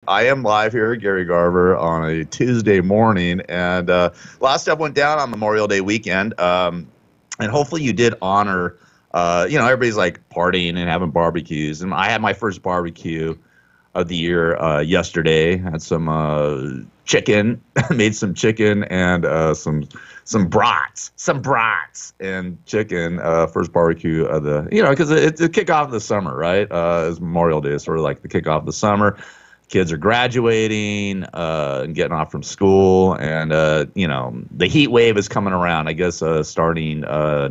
I am live here, Gary Garver, on a Tuesday morning, and last stuff went down on Memorial Day weekend, and hopefully you did honor. Everybody's like partying and having barbecues, and I had my first barbecue of the year yesterday. Had some chicken, made some chicken and some brats and chicken. First barbecue of the because it's the kickoff of the summer, right? It's Memorial Day, sort of like the kickoff of the summer. Kids are graduating and getting off from school, and the heat wave is coming around. I guess starting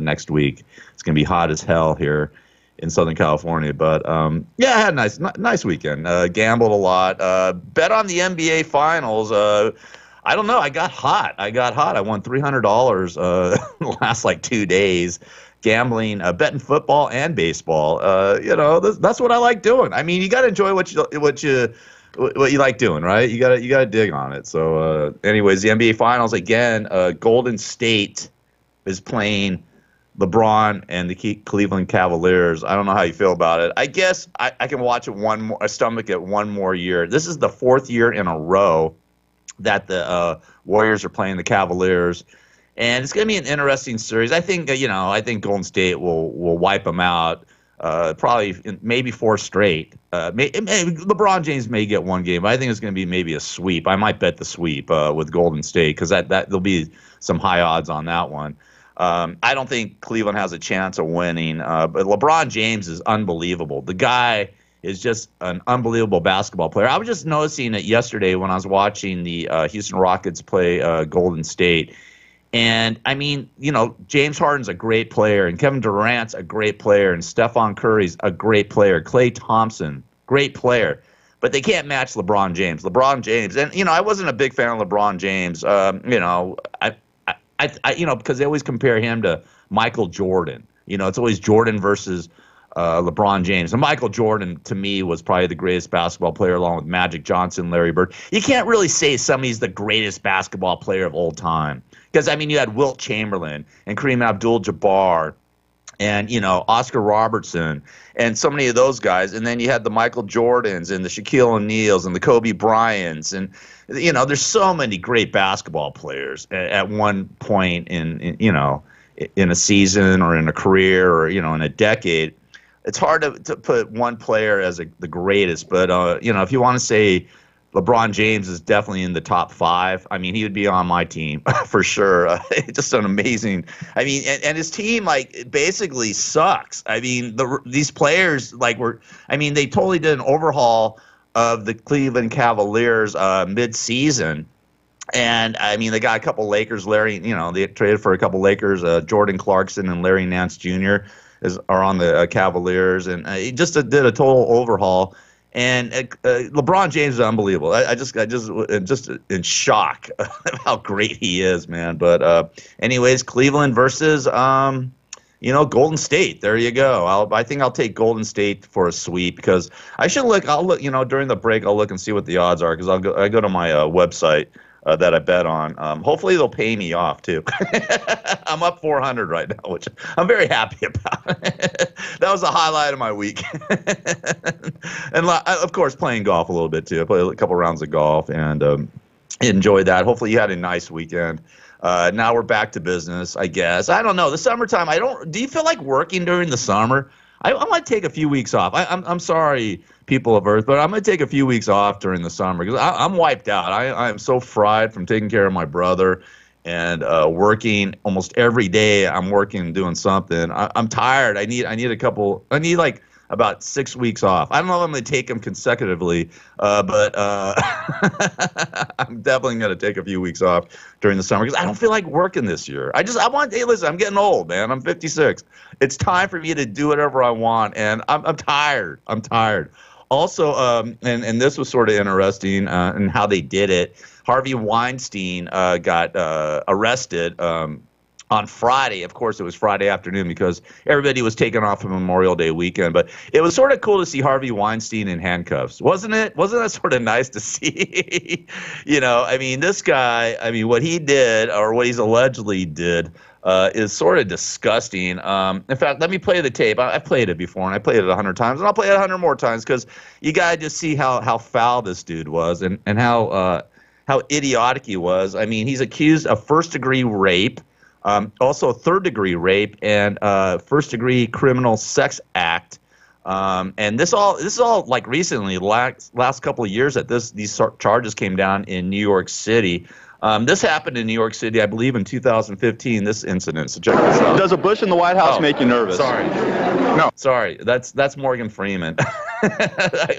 next week, it's gonna be hot as hell here in Southern California. But yeah, I had a nice weekend. Gambled a lot. Bet on the NBA Finals. I don't know. I got hot. I won $300 the last like 2 days. Gambling, betting football and baseball. That's what I like doing. I mean, you got to enjoy what you like doing, right? You gotta dig on it. So, anyways, the NBA Finals again. Golden State is playing LeBron and the Cleveland Cavaliers. I don't know how you feel about it. I guess I can watch it stomach it one more year. This is the 4th year in a row that the Warriors are playing the Cavaliers, and it's going to be an interesting series. I think Golden State will wipe them out. Probably maybe 4 straight. LeBron James may get one game, but I think it's going to be maybe a sweep. I might bet the sweep with Golden State because that there'll be some high odds on that one. I don't think Cleveland has a chance of winning, but LeBron James is unbelievable. The guy is just an unbelievable basketball player. I was just noticing it yesterday when I was watching the Houston Rockets play Golden State. And, I mean, James Harden's a great player, and Kevin Durant's a great player, and Stephon Curry's a great player. Klay Thompson, great player. But they can't match LeBron James. And, I wasn't a big fan of LeBron James, because they always compare him to Michael Jordan. It's always Jordan versus LeBron James. And Michael Jordan, to me, was probably the greatest basketball player along with Magic Johnson, Larry Bird. You can't really say somebody's the greatest basketball player of all time. Because, you had Wilt Chamberlain and Kareem Abdul-Jabbar and, Oscar Robertson and so many of those guys. And then you had the Michael Jordans and the Shaquille O'Neals and the Kobe Bryants. And, there's so many great basketball players at one point in a season or in a career or, in a decade. It's hard to put one player as the greatest. But, if you want to say LeBron James is definitely in the top 5. I mean, he would be on my team for sure. Just an amazing. I mean, and his team basically sucks. I mean, these players they totally did an overhaul of the Cleveland Cavaliers mid-season. And I mean, they got a couple Lakers. They traded for a couple Lakers. Jordan Clarkson and Larry Nance Jr. are on the Cavaliers, and he just did a total overhaul. And LeBron James is unbelievable. I just in shock of how great he is, man. But anyways, Cleveland versus Golden State. There you go. I think I'll take Golden State for a sweep because I'll look during the break. I'll look and see what the odds are because I go to my website that I bet on. Hopefully they'll pay me off too. I'm up 400 right now, which I'm very happy about. That was the highlight of my week. And of course, playing golf a little bit too. I played a couple rounds of golf and enjoyed that. Hopefully you had a nice weekend. Now we're back to business, I guess. I don't know. The summertime, do you feel like working during the summer? I might take a few weeks off. I'm sorry, people of Earth, but I'm going to take a few weeks off during the summer because I'm wiped out. I am so fried from taking care of my brother and working almost every day. I'm working and doing something. I'm tired. I need like about 6 weeks off. I don't know if I'm going to take them consecutively, but I'm definitely going to take a few weeks off during the summer because I don't feel like working this year. Hey, listen, I'm getting old, man. I'm 56. It's time for me to do whatever I want, and I'm tired. I'm tired. Also, and this was sort of interesting in how they did it. Harvey Weinstein got arrested on Friday. Of course, it was Friday afternoon because everybody was taking off for Memorial Day weekend. But it was sort of cool to see Harvey Weinstein in handcuffs, wasn't it? Wasn't that sort of nice to see? I mean, this guy, what he did or what he's allegedly did is sort of disgusting. In fact, let me play the tape. I've played it before, and I played it 100 times, and I'll play it 100 more times because you gotta just see how foul this dude was and how idiotic he was. I mean, he's accused of first-degree rape, also third-degree rape, and first-degree criminal sex act. And this is all like recently, last couple of years that these charges came down in New York City. This happened in New York City, I believe, in 2015. This incident. So check this out. Does a bush in the White House make you nervous? Sorry, no. Sorry, that's Morgan Freeman.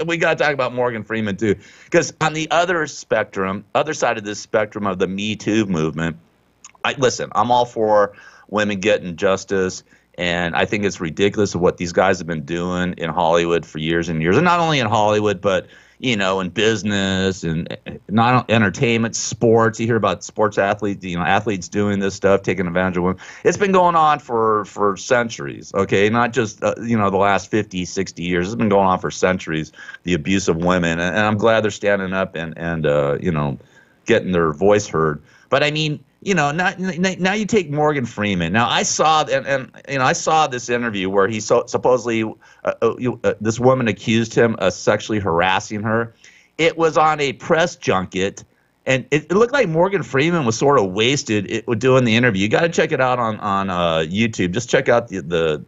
We got to talk about Morgan Freeman too, because on the other side of this spectrum of the Me Too movement, listen, I'm all for women getting justice. And I think it's ridiculous of what these guys have been doing in Hollywood for years and years. And not only in Hollywood, but, in business and not entertainment, sports. You hear about sports athletes, athletes doing this stuff, taking advantage of women. It's been going on for centuries, okay? Not just, the last 50, 60 years. It's been going on for centuries, the abuse of women. And I'm glad they're standing up and getting their voice heard. But I mean, now you take Morgan Freeman. Now I saw I saw this interview where he supposedly this woman accused him of sexually harassing her. It was on a press junket, and it looked like Morgan Freeman was sort of wasted doing the interview. You got to check it out on YouTube. Just check out the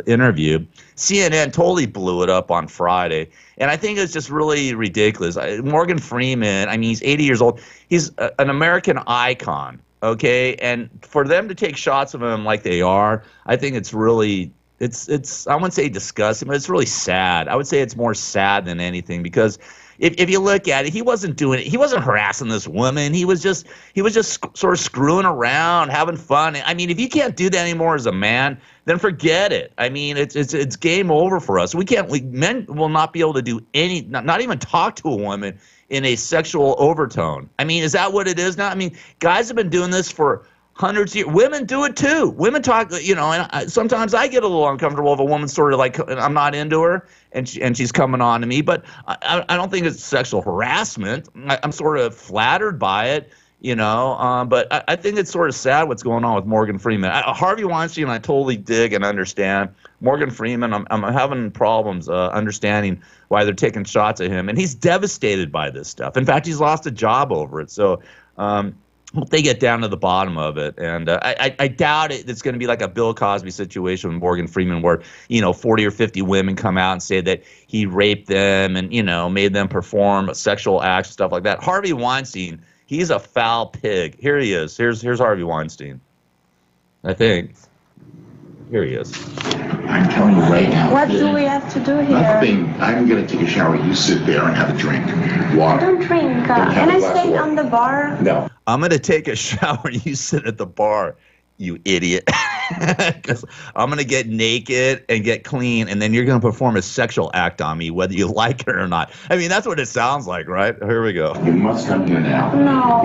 interview. CNN totally blew it up on Friday, and I think it's just really ridiculous. Morgan Freeman, I mean, he's 80 years old. He's an American icon. Okay, and for them to take shots of him like they are, I think it's really, I wouldn't say disgusting, but it's really sad. I would say it's more sad than anything because if you look at it, he wasn't harassing this woman. He was just sort of screwing around, having fun. I mean, if you can't do that anymore as a man, then forget it. I mean, it's game over for us. Men will not be able to do not even talk to a woman in a sexual overtone. I mean, is that what it is now? I mean, guys have been doing this for hundreds of years. Women do it too. Women talk, and sometimes I get a little uncomfortable if a woman's sort of like, I'm not into her and she's coming on to me, but I don't think it's sexual harassment. I'm sort of flattered by it, but I think it's sort of sad what's going on with Morgan Freeman. Harvey Weinstein, I totally dig and understand. Morgan Freeman, I'm having problems understanding why they're taking shots at him, and he's devastated by this stuff. In fact, he's lost a job over it. So hope they get down to the bottom of it. And I doubt it's going to be like a Bill Cosby situation with Morgan Freeman where, 40 or 50 women come out and say that he raped them and, made them perform sexual acts, stuff like that. Harvey Weinstein, he's a foul pig. Here he is. Here's Harvey Weinstein, I think. Here he is. I'm telling you right now. What do we have to do here? Nothing. I'm going to take a shower. You sit there and have a drink. Water. I don't drink. Can I stay on the bar? No. I'm going to take a shower. You sit at the bar, you idiot. Because I'm going to get naked and get clean, and then you're going to perform a sexual act on me, whether you like it or not. I mean, that's what it sounds like, right? Here we go. You must come here now. No.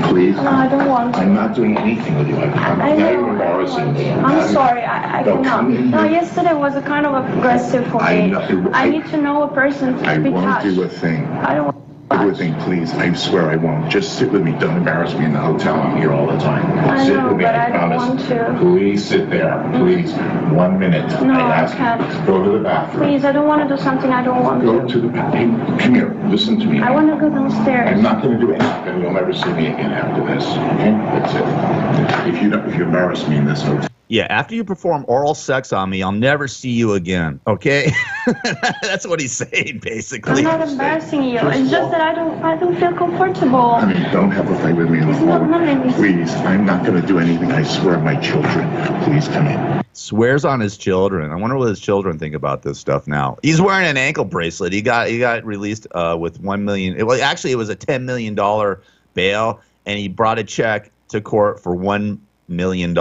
Please. No, I don't want to. I'm not doing anything with you. I'm not even embarrassing you. I'm sorry. I cannot. No, yesterday was a kind of aggressive for me. I need to know a person to be touched. I won't do a thing. I don't want Everything, please. I swear I won't. Just sit with me. Don't embarrass me in the hotel. I'm here all the time. I Sit know, with me. but I I don't promise. want to. Please sit there. Please. 1 minute. No, I I ask can't. you. Go to the bathroom. Please, I don't want to do something I don't want Go to. to the bathroom. Come here. Listen to me. I want to go downstairs. I'm not going to do anything. You'll never see me again after this. Okay? That's it. If you embarrass me in this hotel. Yeah, after you perform oral sex on me, I'll never see you again, okay? That's what he's saying, basically. I'm not embarrassing you. It's just that I don't feel comfortable. I mean, don't have a fight with me on the It's not phone. money. Please, I'm not going to do anything. I swear on my children. Please come in. Swears on his children. I wonder what his children think about this stuff now. He's wearing an ankle bracelet. He got released with $1 million. Well, actually, it was a $10 million bail, and he brought a check to court for $1 million.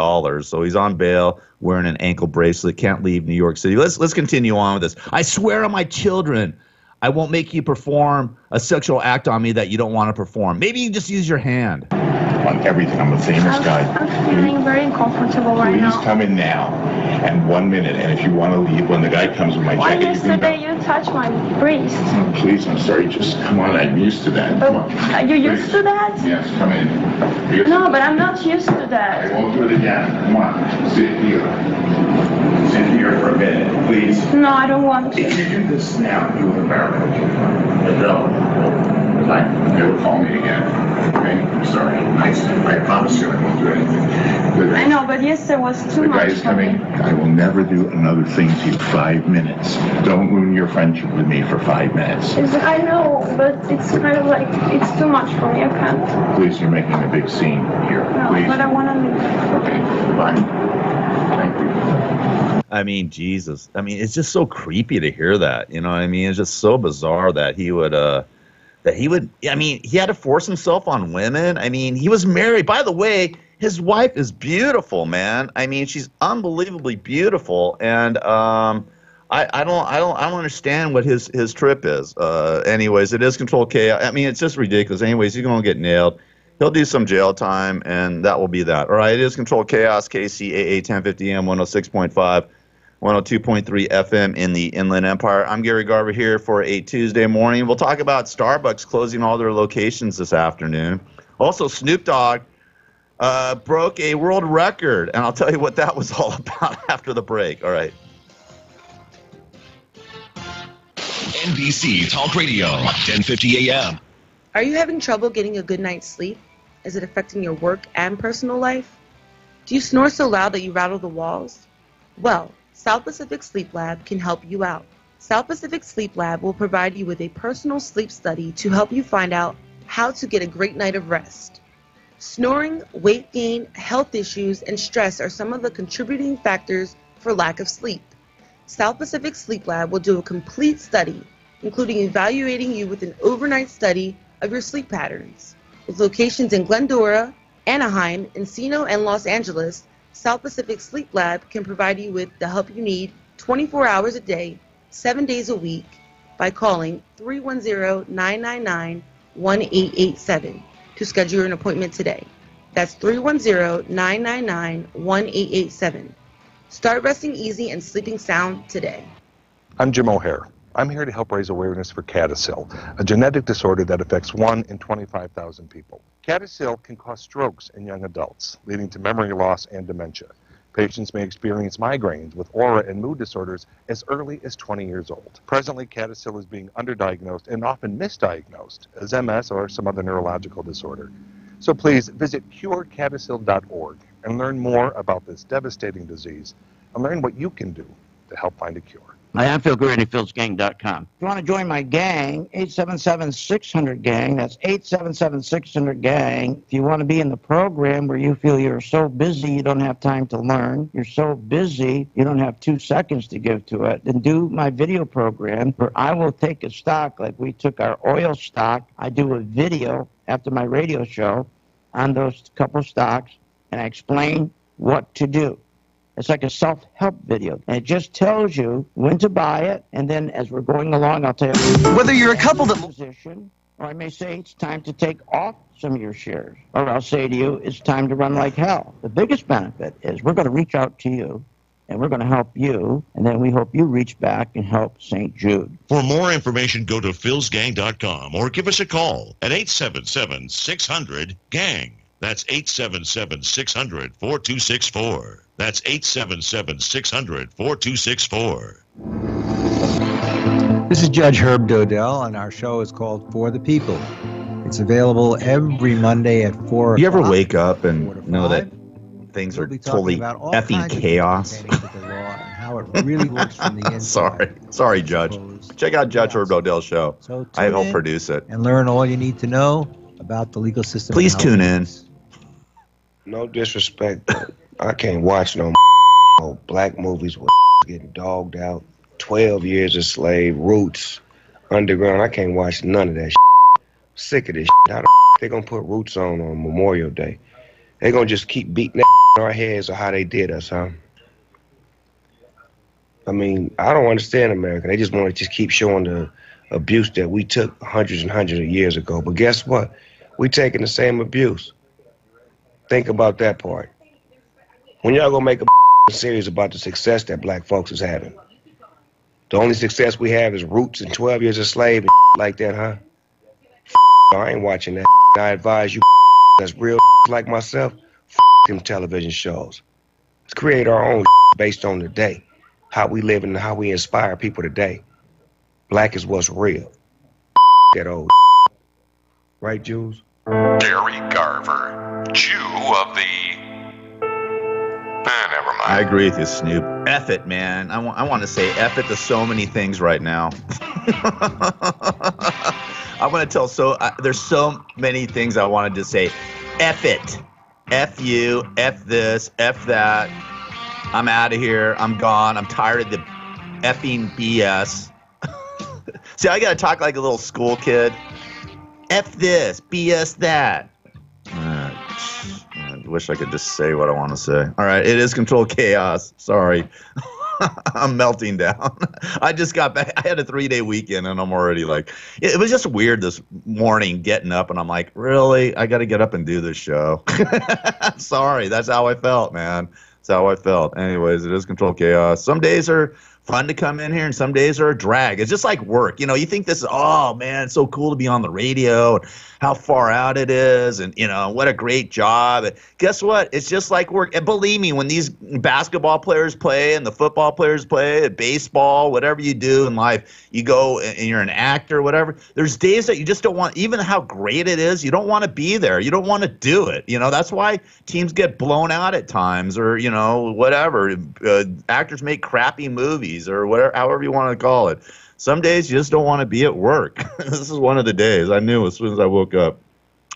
So he's on bail, wearing an ankle bracelet, can't leave New York City. Let's continue on with this. I swear on my children, I won't make you perform a sexual act on me that you don't want to perform. Maybe you just use your hand. On everything. I'm a famous guy. I'm feeling very uncomfortable right Please now. come in now. And 1 minute. And if you want to leave, when the guy comes with my Why jacket, you can yesterday go. you touch my breast. Oh, please, I'm sorry. Just come on. I'm used to that. Come on. Are you used to that? Yes, come in. No, but I'm not used to I that. won't do it again. Come on. Sit here. Sit here for a minute, please. No, I don't want If to. you do this now, you will embarrass me. No. Fine. Never call me again. Okay? I'm sorry. I promise you I won't do anything. I know, but yesterday was too The much guy's for coming. me. I will never do another thing to you. 5 minutes. Don't ruin your friendship with me for 5 minutes. I know, but it's kind of like, it's too much for me. I can't. Please, you're making a big scene here. No, Please. but I want to leave. Okay. Goodbye. Thank you. I mean, Jesus. I mean, it's just so creepy to hear that. You know what I mean? It's just so bizarre that he would, I mean, he had to force himself on women. I mean, he was married. By the way, his wife is beautiful, man. I mean, she's unbelievably beautiful. And, I don't understand what his trip is. Anyways, it is controlled chaos. I mean, it's just ridiculous. Anyways, he's going to get nailed. He'll do some jail time, and that will be that. All right, it is controlled chaos, KCAA 1050 AM, 106.5, 102.3 FM in the Inland Empire. I'm Gary Garver here for a Tuesday morning. We'll talk about Starbucks closing all their locations this afternoon. Also, Snoop Dogg broke a world record, and I'll tell you what that was all about after the break. All right. NBC Talk Radio, 1050 AM. Are you having trouble getting a good night's sleep? Is it affecting your work and personal life? Do you snore so loud that you rattle the walls? Well, South Pacific Sleep Lab can help you out. South Pacific Sleep Lab will provide you with a personal sleep study to help you find out how to get a great night of rest. Snoring, weight gain, health issues, and stress are some of the contributing factors for lack of sleep. South Pacific Sleep Lab will do a complete study, including evaluating you with an overnight study of your sleep patterns. With locations in Glendora, Anaheim, Encino, and Los Angeles, South Pacific Sleep Lab can provide you with the help you need 24 hours a day, 7 days a week by calling 310-999-1887 to schedule an appointment today. That's 310-999-1887. Start resting easy and sleeping sound today. I'm Jim O'Hare. I'm here to help raise awareness for CADASIL, a genetic disorder that affects 1 in 25,000 people. CADASIL can cause strokes in young adults, leading to memory loss and dementia. Patients may experience migraines with aura and mood disorders as early as 20 years old. Presently, CADASIL is being underdiagnosed and often misdiagnosed as MS or some other neurological disorder. So please visit curecadasil.org and learn more about this devastating disease and learn what you can do to help find a cure. Hi, I'm Phil Gurley, philsgang.com. If you want to join my gang, 877-600-GANG. That's 877-600-GANG. If you want to be in the program where you feel you're so busy you don't have time to learn, you're so busy you don't have 2 seconds to give to it, then do my video program where I will take a stock like we took our oil stock. I do a video after my radio show on those couple stocks, and I explain what to do. It's like a self-help video, and it just tells you when to buy it, and then as we're going along, I'll tell you whether you're a couple that position, or I may say it's time to take off some of your shares, or I'll say to you it's time to run like hell. The biggest benefit is we're going to reach out to you, and we're going to help you, and then we hope you reach back and help St. Jude. For more information, go to philsgang.com or give us a call at 877-600-GANG. That's 877-600-4264. That's 877-600-4264. This is Judge Herb Dodell, and our show is called For the People. It's available every Monday at 4 o'clock. You ever wake up and know that things are totally effing chaos? How it really works from the inside. Sorry, Judge. Check out Judge Herb Dodell's show. So I help produce it. And learn all you need to know about the legal system. Please tune in. No disrespect, but I can't watch no black movies with getting dogged out. 12 years a slave, Roots, Underground. I can't watch none of that shit. Sick of this shit. How the they gonna put Roots on Memorial Day? They gonna just keep beating that in our heads or how they did us, huh? I mean, I don't understand America. They just want to just keep showing the abuse that we took hundreds and hundreds of years ago. But guess what? We taking the same abuse. Think about that part. When y'all gonna make a series about the success that black folks is having? The only success we have is Roots and 12 Years a Slave and like that, huh? I ain't watching that. I advise you that's real like myself, them television shows. Let's create our own based on the day, how we live and how we inspire people today. Black is what's real. That old right, Jules? Gary Garver, Jew of the... never mind. I agree with you, Snoop. F it, man. I want to say F it to so many things right now. I want to tell there's so many things I wanted to say. F it. F you. F this. F that. I'm out of here. I'm gone. I'm tired of the effing BS. See, I got to talk like a little school kid. F this. BS that. I wish I could just say what I want to say. All right, it is Control Chaos. Sorry. I'm melting down. I just got back. I had a 3-day weekend, and I'm already like, it was just weird this morning getting up, and I'm like, really? I got to get up and do this show. Sorry, that's how I felt, man. That's how I felt. Anyways, it is Control Chaos. Some days are fun to come in here, and some days are a drag. It's just like work. You know, you think this is, oh, man, it's so cool to be on the radio, and how far out it is, and, you know, what a great job. And guess what? It's just like work. And believe me, when these basketball players play and the football players play, baseball, whatever you do in life, you go and you're an actor, whatever, there's days that you just don't want, even how great it is, you don't want to be there. You don't want to do it. You know, that's why teams get blown out at times, or, you know, whatever. Actors make crappy movies, or whatever, however you want to call it. Some days you just don't want to be at work. This is one of the days. I knew as soon as I woke up,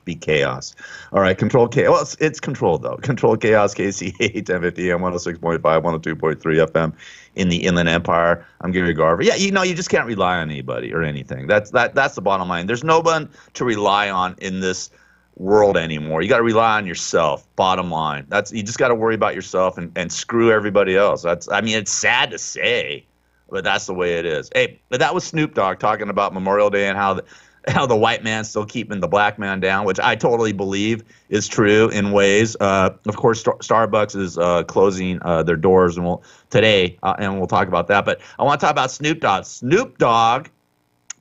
be chaos. All right, Control Chaos. Well, it's controlled, though. Control Chaos, KCAA 1050 AM, 106.5, 102.3 FM in the Inland Empire. I'm Gary Garver. Yeah, you know, you just can't rely on anybody or anything. That's the bottom line. There's no one to rely on in this world anymore. You got to rely on yourself. Bottom line. You just got to worry about yourself and screw everybody else. I mean, it's sad to say, but that's the way it is. Hey, but that was Snoop Dogg talking about Memorial Day and how the white man's still keeping the black man down, which I totally believe is true in ways. Of course, Starbucks is closing their doors today, and we'll talk about that. But I want to talk about Snoop Dogg. Snoop Dogg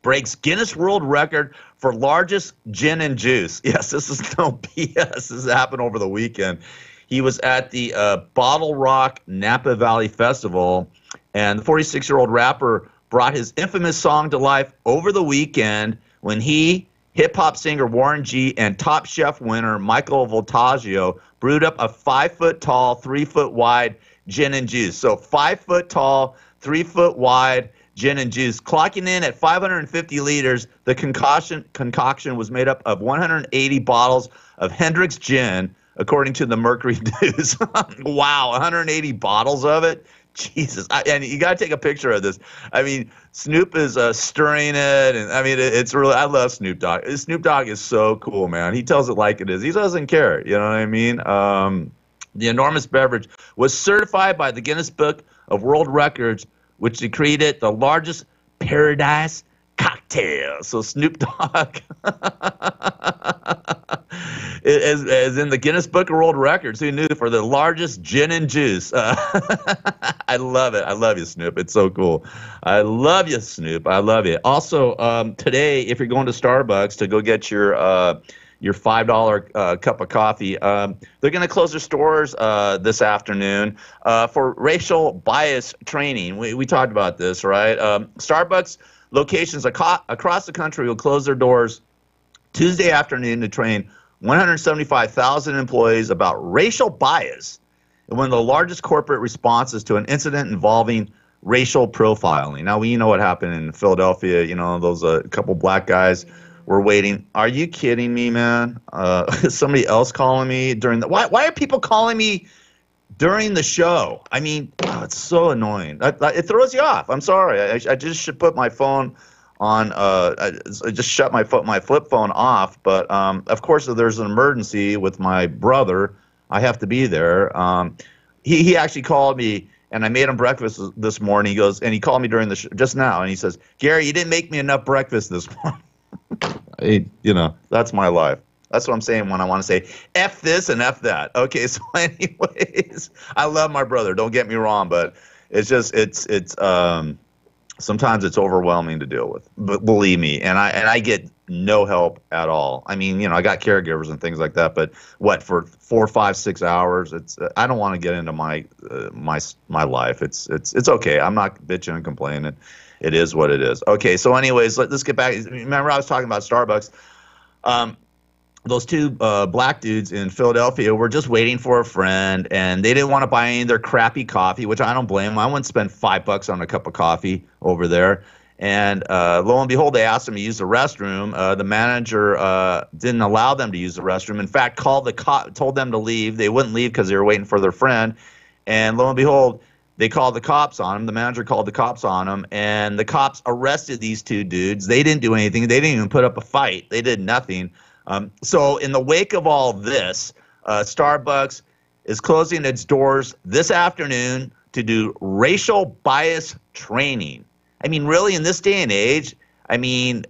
breaks Guinness World Record for largest gin and juice. Yes, this is no BS. This happened over the weekend. He was at the Bottle Rock Napa Valley Festival, and the 46-year-old rapper brought his infamous song to life over the weekend when he, hip-hop singer Warren G, and Top Chef winner Michael Voltaggio brewed up a 5-foot-tall, 3-foot-wide gin and juice. So 5-foot-tall, 3-foot-wide gin and juice. Clocking in at 550 liters, the concoction was made up of 180 bottles of Hendrick's gin, according to the Mercury News. Wow, 180 bottles of it? Jesus. And you got to take a picture of this. I mean, Snoop is stirring it, and I mean, it's really, I love Snoop Dogg. Snoop Dogg is so cool, man. He tells it like it is. He doesn't care, you know what I mean? The enormous beverage was certified by the Guinness Book of World Records, which decreed it the largest paradise cocktail. So Snoop Dogg is in the Guinness Book of World Records. Who knew? For the largest gin and juice. I love it. I love you, Snoop. It's so cool. I love you, Snoop. I love you. Also, today, if you're going to Starbucks to go get your $5 cup of coffee, they're going to close their stores this afternoon for racial bias training. We talked about this, right? Starbucks locations across the country will close their doors Tuesday afternoon to train 175,000 employees about racial bias in one of the largest corporate responses to an incident involving racial profiling. Now, we know what happened in Philadelphia. You know, those couple black guys were waiting. Are you kidding me, man? Somebody else calling me during the... Why are people calling me during the show? I mean, it's so annoying. It throws you off. I'm sorry. I just should put my phone on. I just shut my flip phone off. But of course, if there's an emergency with my brother, I have to be there. He actually called me, and I made him breakfast this morning. He goes, and he called me during the just now, and he says, "Gary, you didn't make me enough breakfast this morning." You know, that's my life. That's what I'm saying when I want to say F this and F that. Okay, so anyways, I love my brother. Don't get me wrong, but it's just sometimes it's overwhelming to deal with. But believe me, and I get no help at all. I mean, I got caregivers and things like that, but what, for 4, 5, 6 hours? It's I don't want to get into my life. It's okay. I'm not bitching and complaining. It is what it is. Okay, so anyways, let's get back. Remember, I was talking about Starbucks. Those two black dudes in Philadelphia were just waiting for a friend, and they didn't want to buy any of their crappy coffee, which I don't blame them. I wouldn't spend $5 on a cup of coffee over there. And lo and behold, they asked them to use the restroom. The manager didn't allow them to use the restroom. In fact, told them to leave. They wouldn't leave because they were waiting for their friend. And lo and behold, they called the cops on him. The manager called the cops on him, and the cops arrested these two dudes. They didn't do anything. They didn't even put up a fight. They did nothing. So in the wake of all this, Starbucks is closing its doors this afternoon to do racial bias training. I mean, really, in this day and age, I mean,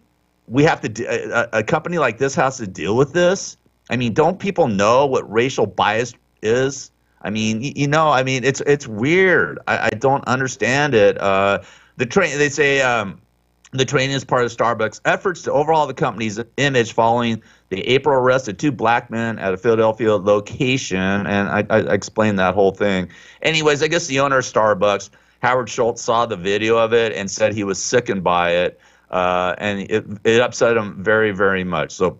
we have to a company like this has to deal with this. I mean, don't people know what racial bias is? I mean, it's weird. I don't understand it. They say the training is part of Starbucks' efforts to overhaul the company's image following the April arrest of two black men at a Philadelphia location, and I explained that whole thing. Anyways, I guess the owner of Starbucks, Howard Schultz, saw the video of it and said he was sickened by it, and it upset him very, very much. So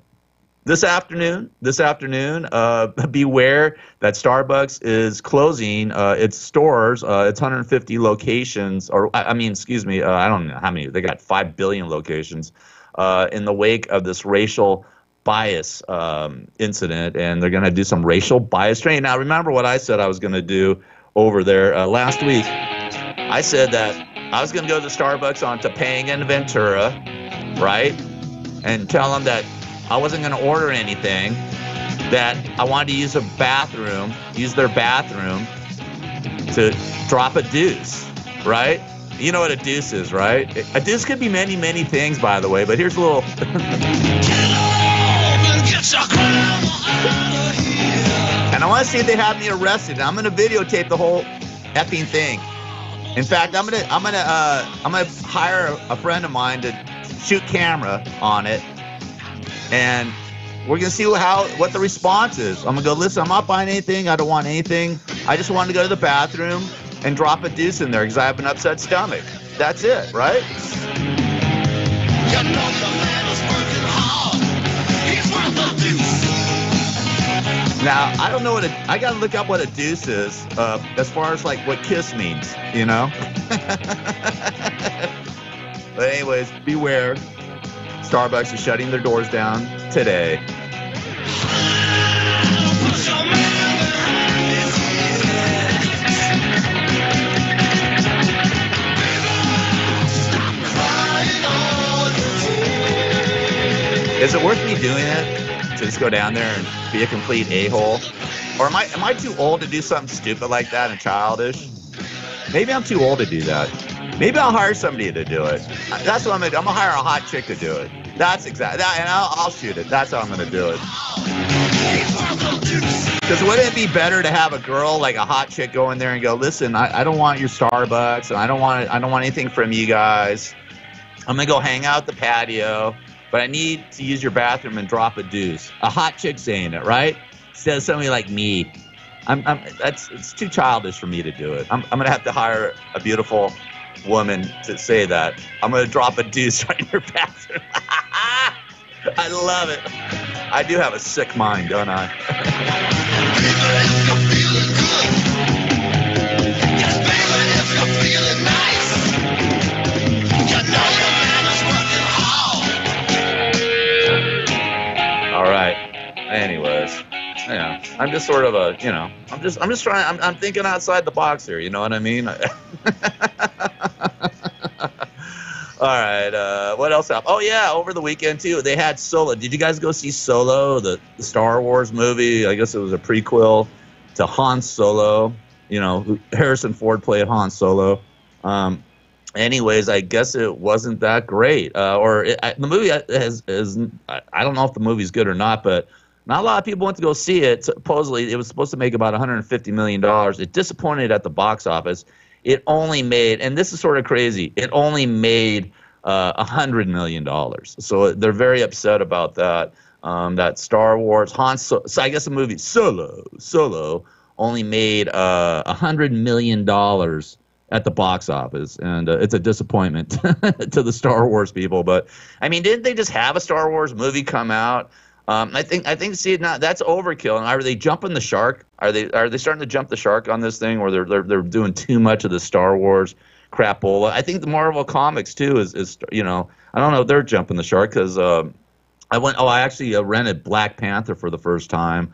this afternoon, beware that Starbucks is closing its stores, its 150 locations, I don't know how many. They got 5 billion locations in the wake of this racial bias incident, and they're going to do some racial bias training. Now, remember what I said I was going to do over there last week. I said that I was going to go to Starbucks on Topanga and Ventura, right, and tell them that I wasn't going to order anything, that I wanted to use their bathroom to drop a deuce, right? You know what a deuce is, right? A deuce could be many, many things, by the way, but here's a little... And I want to see if they have me arrested. I'm going to videotape the whole effing thing. In fact, I'm gonna hire a friend of mine to shoot camera on it, and we're gonna see what the response is. I'm gonna go, listen, I'm not buying anything. I don't want anything. I just wanted to go to the bathroom and drop a deuce in there because I have an upset stomach. That's it, right? Now, I don't know I gotta look up what a deuce is, as far as like what kiss means, But anyways, beware. Starbucks is shutting their doors down today. Is it worth me doing it? To just go down there and be a complete a-hole? Or am I too old to do something stupid like that and childish? Maybe I'm too old to do that. Maybe I'll hire somebody to do it. That's what I'm going to do. I'm going to hire a hot chick to do it. That's exactly that, and I'll shoot it. That's how I'm going to do it. Because wouldn't it be better to have a girl, like a hot chick, go in there and go, listen, I don't want your Starbucks, and I don't want anything from you guys. I'm going to go hang out at the patio, but I need to use your bathroom and drop a deuce. A hot chick saying it, right? Instead of somebody like me. It's too childish for me to do it. I'm going to have to hire a beautiful woman to say that. I'm going to drop a deuce right in your bathroom. I love it. I do have a sick mind, don't I? All right. Anyways, yeah, I'm just sort of I'm just trying. I'm thinking outside the box here. You know what I mean? All right. What else happened? Oh yeah, over the weekend too, they had Solo. Did you guys go see Solo, the Star Wars movie? I guess it was a prequel to Han Solo. Harrison Ford played Han Solo. Anyways, I guess it wasn't that great. The movie has I don't know if the movie's good or not, but not a lot of people went to go see it. Supposedly, it was supposed to make about $150 million. It disappointed at the box office. it only made, and this is sort of crazy, it only made $100 million. So they're very upset about that. That Star Wars, so I guess the movie Solo only made $100 million at the box office, and it's a disappointment to the Star Wars people. But I mean, didn't they just have a Star Wars movie come out? I think see, now that's overkill. And are they jumping the shark? Are they starting to jump the shark on this thing, or they're doing too much of the Star Wars crapola? I think the Marvel Comics too is I don't know if they're jumping the shark, because I actually rented Black Panther for the first time.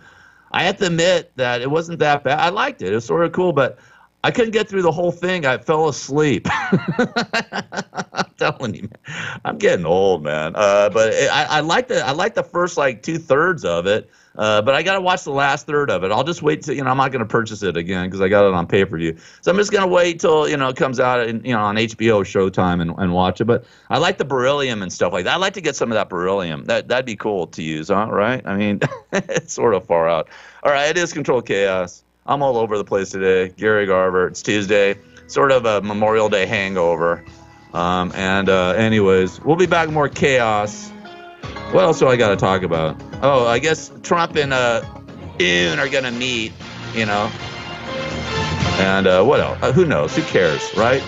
I have to admit that it wasn't that bad. I liked it. It was sort of cool, but I couldn't get through the whole thing. I fell asleep. I'm telling you, man. I'm getting old, man. But I like the first like 2/3 of it. But I got to watch the last third of it. I'll just wait till, I'm not going to purchase it again because I got it on pay-per-view. So I'm just going to wait till, it comes out on HBO Showtime and watch it. But I like the beryllium and stuff like that. I'd like to get some of that beryllium. That'd be cool to use, huh? Right? I mean, it's sort of far out. All right, it is Controlled Chaos. I'm all over the place today. Gary Garver. It's Tuesday. Sort of a Memorial Day hangover. Anyways, we'll be back with more chaos. What else do I got to talk about? Oh, I guess Trump and Yoon are going to meet, And what else? Who knows? Who cares, right?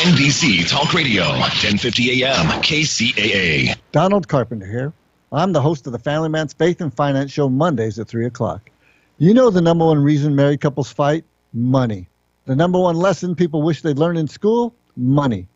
NBC Talk Radio, 1050 AM, KCAA. Donald Carpenter here. I'm the host of the Family Man's Faith and Finance Show Mondays at 3 o'clock. You know the number one reason married couples fight? Money. The number one lesson people wish they'd learned in school? Money.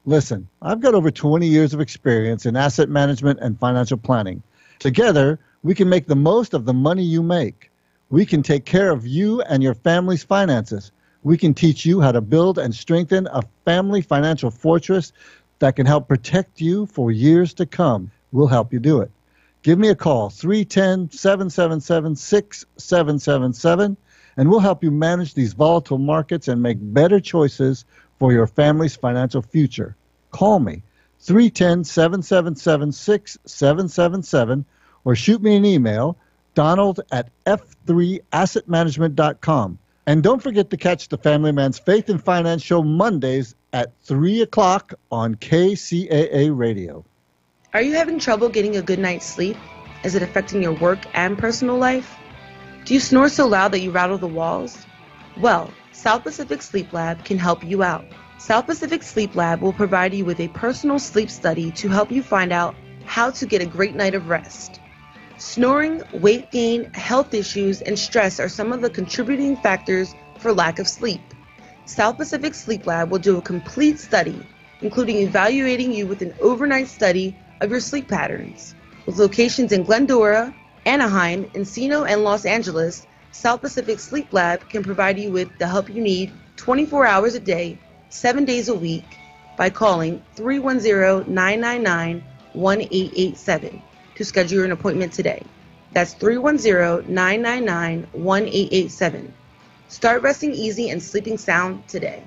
Listen, I've got over 20 years of experience in asset management and financial planning. Together, we can make the most of the money you make. We can take care of you and your family's finances. We can teach you how to build and strengthen a family financial fortress that can help protect you for years to come. We'll help you do it. Give me a call, 310-777-6777, and we'll help you manage these volatile markets and make better choices for your family's financial future. Call me, 310-777-6777, or shoot me an email, donald@f3assetmanagement.com. And don't forget to catch the Family Man's Faith and Finance Show Mondays at 3 o'clock on KCAA Radio. Are you having trouble getting a good night's sleep? Is it affecting your work and personal life? Do you snore so loud that you rattle the walls? Well, South Pacific Sleep Lab can help you out. South Pacific Sleep Lab will provide you with a personal sleep study to help you find out how to get a great night of rest. Snoring, weight gain, health issues, and stress are some of the contributing factors for lack of sleep. South Pacific Sleep Lab will do a complete study, including evaluating you with an overnight study of your sleep patterns. With locations in Glendora, Anaheim, Encino, and Los Angeles, South Pacific Sleep Lab can provide you with the help you need 24 hours a day, 7 days a week by calling 310-999-1887 to schedule an appointment today. That's 310-999-1887. Start resting easy and sleeping sound today.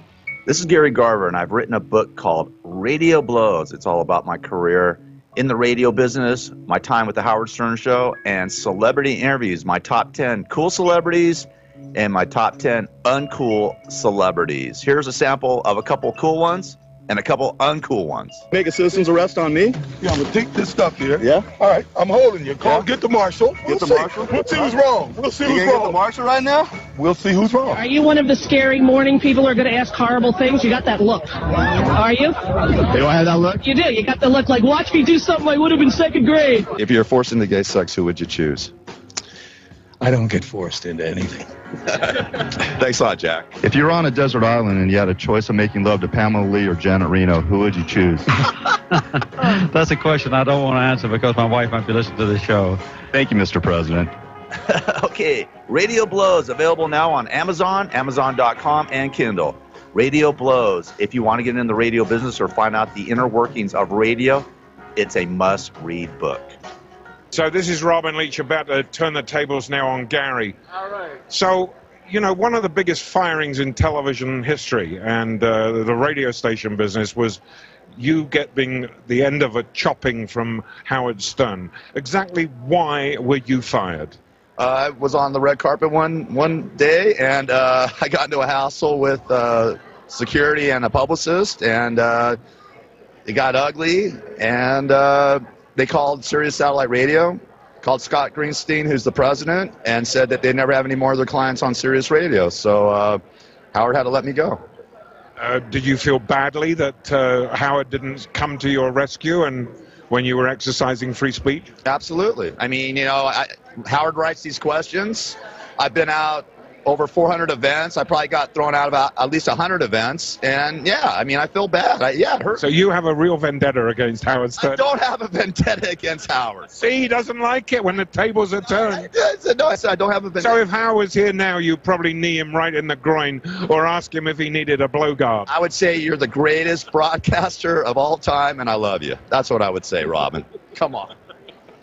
This is Gary Garver, and I've written a book called Radio Blows. It's all about my career in the radio business, my time with the Howard Stern Show, and celebrity interviews, my top 10 cool celebrities and my top 10 uncool celebrities. Here's a sample of a couple cool ones and a couple uncool ones. Make a citizen's arrest on me? Yeah, I'm gonna take this stuff here. Yeah? All right, I'm holding you. Call, get the marshal. Get the marshal? We'll see who's wrong. We'll see who's You gonna wrong. get the marshal right now? We'll see who's wrong. Are you one of the scary morning people who are going to ask horrible things? You got that look. Are you? Do I have that look? You do. You got the look like, watch me do something I would have in second grade. If you're forced into gay sex, who would you choose? I don't get forced into anything. Thanks a lot, Jack. If you're on a desert island and you had a choice of making love to Pamela Lee or Janet Reno, who would you choose? That's a question I don't want to answer because my wife might be listening to the show. Thank you, Mr. President. Okay, Radio Blows, available now on Amazon, Amazon.com, and Kindle. Radio Blows. If you want to get in the radio business or find out the inner workings of radio, it's a must-read book. So this is Robin Leach about to turn the tables now on Gary. All right. So, one of the biggest firings in television history and the radio station business was you getting the end of a chopping from Howard Stern. Exactly why were you fired? I was on the red carpet one day, and I got into a hassle with security and a publicist, and it got ugly, and they called Sirius Satellite Radio, called Scott Greenstein, who's the president, and said that they'd never have any more of their clients on Sirius Radio. So Howard had to let me go. Did you feel badly that Howard didn't come to your rescue and when you were exercising free speech? Absolutely. I mean, Howard writes these questions. I've been out over 400 events. I probably got thrown out of at least 100 events. And, yeah, I mean, I feel bad. It hurt. So you have a real vendetta against Howard Stern? I don't have a vendetta against Howard. See, he doesn't like it when the tables are turned. I said I don't have a vendetta. So if Howard was here now, you'd probably knee him right in the groin or ask him if he needed a blowguard. I would say you're the greatest broadcaster of all time, and I love you. That's what I would say, Robin. Come on.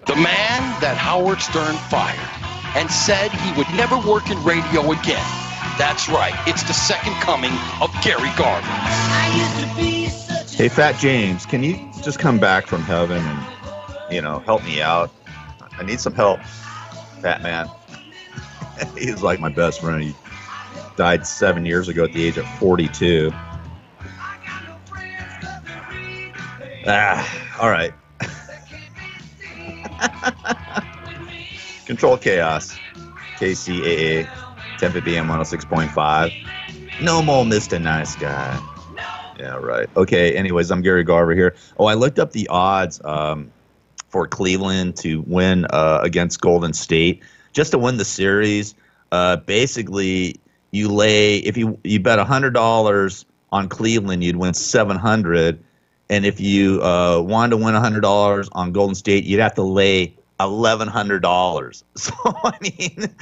The man that Howard Stern fired and said he would never work in radio again. That's right. It's the second coming of Gary Garver. Hey, Fat James, can you just come back from heaven and, help me out? I need some help, Fat Man. He's like my best friend. He died 7 years ago at the age of 42. All right. Control Chaos, KCAA, 1050 AM 106.5. No more Mr. Nice Guy. Yeah, right. Okay, anyways, I'm Gary Garver here. Oh, I looked up the odds for Cleveland to win against Golden State. Just to win the series, basically, if you bet $100 on Cleveland, you'd win $700. And if you wanted to win $100 on Golden State, you'd have to lay $1,100. So, I mean,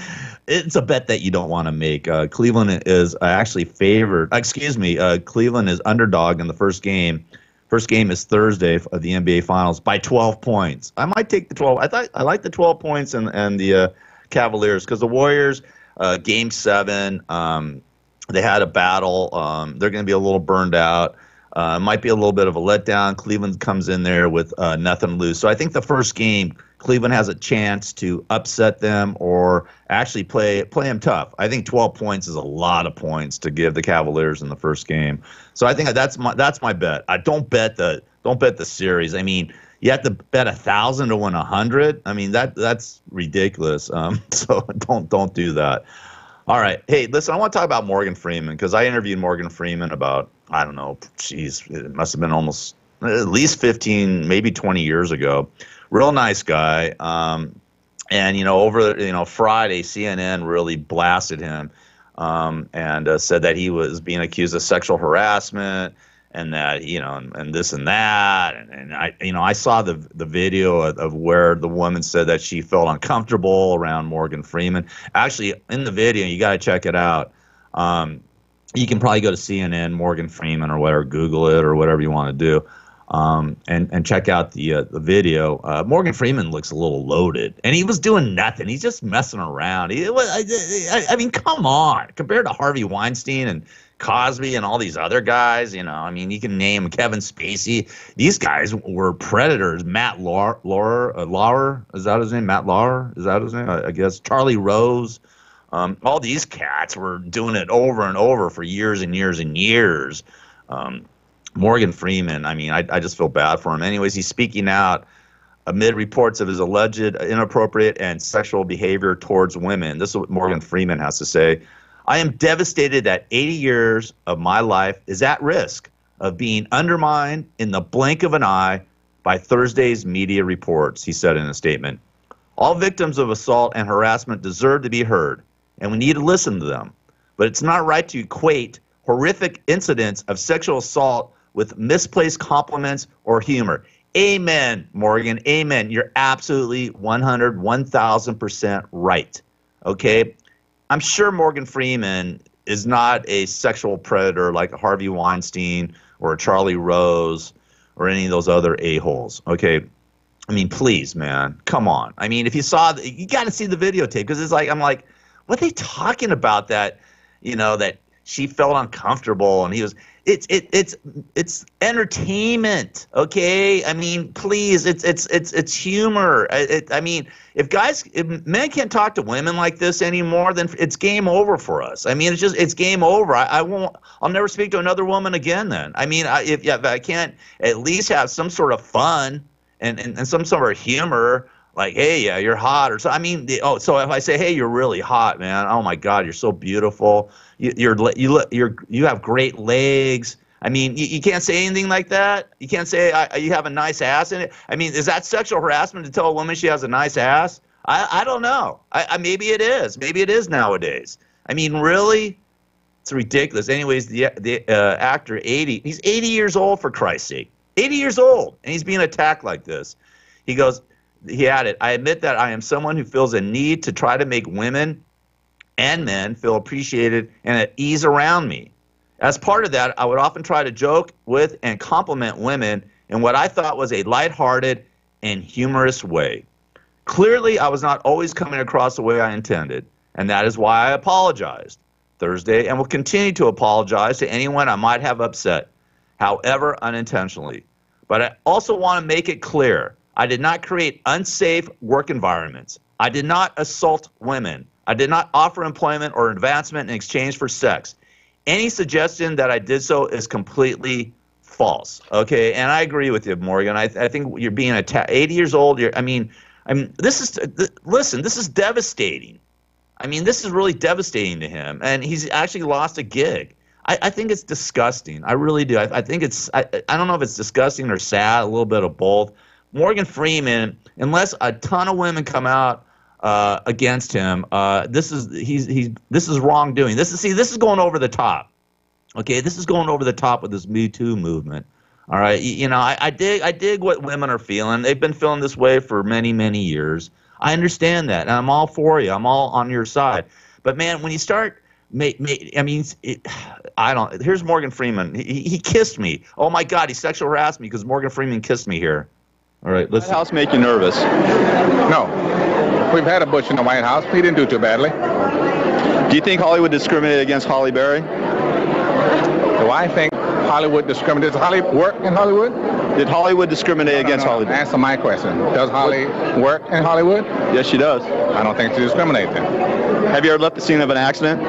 it's a bet that you don't want to make. Cleveland is actually favored. Cleveland is underdog in the first game. First game is Thursday of the NBA Finals by 12 points. I might take the 12. I like the 12 points and the Cavaliers because the Warriors, Game 7, they had a battle. They're going to be a little burned out. Might be a little bit of a letdown. Cleveland comes in there with nothing to lose. So I think the first game, Cleveland has a chance to upset them or actually play them tough. I think 12 points is a lot of points to give the Cavaliers in the first game. So I think that's my bet. I don't bet the series. I mean, you have to bet 1,000 to win 100. I mean that's ridiculous. So don't do that. All right. Hey, listen, I want to talk about Morgan Freeman because I interviewed Morgan Freeman about, I don't know, it must have been almost at least 15, maybe 20 years ago. Real nice guy. And, over, Friday, CNN really blasted him and said that he was being accused of sexual harassment and that, and this and that. And I saw the video of where the woman said that she felt uncomfortable around Morgan Freeman. Actually, in the video, you got to check it out. You can probably go to CNN, Morgan Freeman or whatever, Google it or whatever you want to do. And check out the video. Morgan Freeman looks a little loaded, and he was doing nothing. He's just messing around. I mean, come on. Compared to Harvey Weinstein and Cosby and all these other guys, you can name Kevin Spacey. These guys were predators. Matt Lauer, is that his name? Matt Lauer, is that his name? I guess Charlie Rose. All these cats were doing it over and over for years and years and years. Morgan Freeman, I just feel bad for him. Anyways, he's speaking out amid reports of his alleged inappropriate and sexual behavior towards women. This is what Morgan Freeman has to say. I am devastated that 80 years of my life is at risk of being undermined in the blink of an eye by Thursday's media reports, he said in a statement. All victims of assault and harassment deserve to be heard, and we need to listen to them. But it's not right to equate horrific incidents of sexual assault with misplaced compliments or humor. Amen, Morgan. Amen. You're absolutely 1,000% right. Okay? I'm sure Morgan Freeman is not a sexual predator like Harvey Weinstein or Charlie Rose or any of those other a-holes. Okay? Please, man. Come on. If you saw, you got to see the videotape because I'm like, what are they talking about that, that she felt uncomfortable, and he was. It's entertainment, okay? I mean, please, it's humor. I mean, if men can't talk to women like this anymore, then it's game over for us. I mean, it's game over. I'll never speak to another woman again. Then, I mean, if I can't at least have some sort of fun and some sort of humor. Like, hey, yeah, you're hot, or so. I mean, so if I say, hey, you're really hot, man. Oh my God, you're so beautiful. You have great legs. I mean, you can't say anything like that. You can't say you have a nice ass in it. I mean, is that sexual harassment to tell a woman she has a nice ass? I don't know. Maybe it is. Maybe it is nowadays. I mean, really, it's ridiculous. Anyways, the actor, he's 80 years old, for Christ's sake. 80 years old, and he's being attacked like this. He added, I admit that I am someone who feels a need to try to make women and men feel appreciated and at ease around me. As part of that, I would often try to joke with and compliment women in what I thought was a lighthearted and humorous way. Clearly, I was not always coming across the way I intended, and that is why I apologized Thursday and will continue to apologize to anyone I might have upset, however unintentionally. But I also want to make it clear, I did not create unsafe work environments. I did not assault women. I did not offer employment or advancement in exchange for sex. Any suggestion that I did so is completely false. Okay, and I agree with you, Morgan. I think you're being attacked. 80 years old. Listen, this is devastating. I mean, this is really devastating to him, and he's actually lost a gig. I think it's disgusting. I really do. I think it's. I don't know if it's disgusting or sad. A little bit of both. Morgan Freeman, unless a ton of women come out against him, this is wrongdoing. This is going over the top. Okay, this is going over the top with this Me Too movement. All right, I dig what women are feeling. They've been feeling this way for many years. I understand that, and I'm all for you. I'm all on your side. But man, when you start. Here's Morgan Freeman. He kissed me. Oh my God, he sexual harassed me because Morgan Freeman kissed me here. All right, let's. White House make you nervous? No. We've had a Bush in the White House. He didn't do too badly. Do you think Hollywood discriminated against Halle Berry? Do I think Hollywood discriminated? Does Holly work in Hollywood? Did Hollywood discriminate against Hollywood? Answer my question. Does Holly work in Hollywood? Yes, she does. I don't think she discriminates then. Have you ever left the scene of an accident?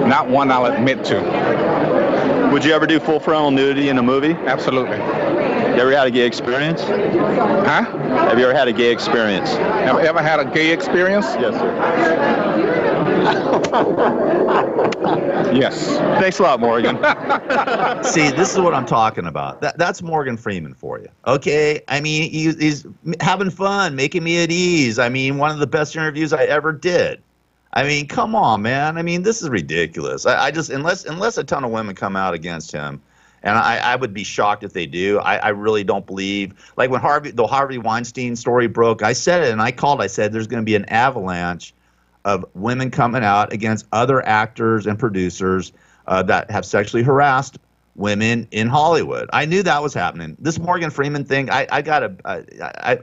Not one I'll admit to. Would you ever do full frontal nudity in a movie? Absolutely. You ever had a gay experience? Huh? Have you ever had a gay experience? Have you ever had a gay experience? Yes, sir. Yes. Thanks a lot, Morgan. See, this is what I'm talking about. That's Morgan Freeman for you. Okay? I mean, he's having fun, making me at ease. I mean, one of the best interviews I ever did. I mean, come on, man. I mean, this is ridiculous. I just, unless a ton of women come out against him, and I would be shocked if they do. I really don't believe. Like when the Harvey Weinstein story broke, I said it, and I said there's going to be an avalanche of women coming out against other actors and producers that have sexually harassed women in Hollywood. I knew that was happening. This Morgan Freeman thing, I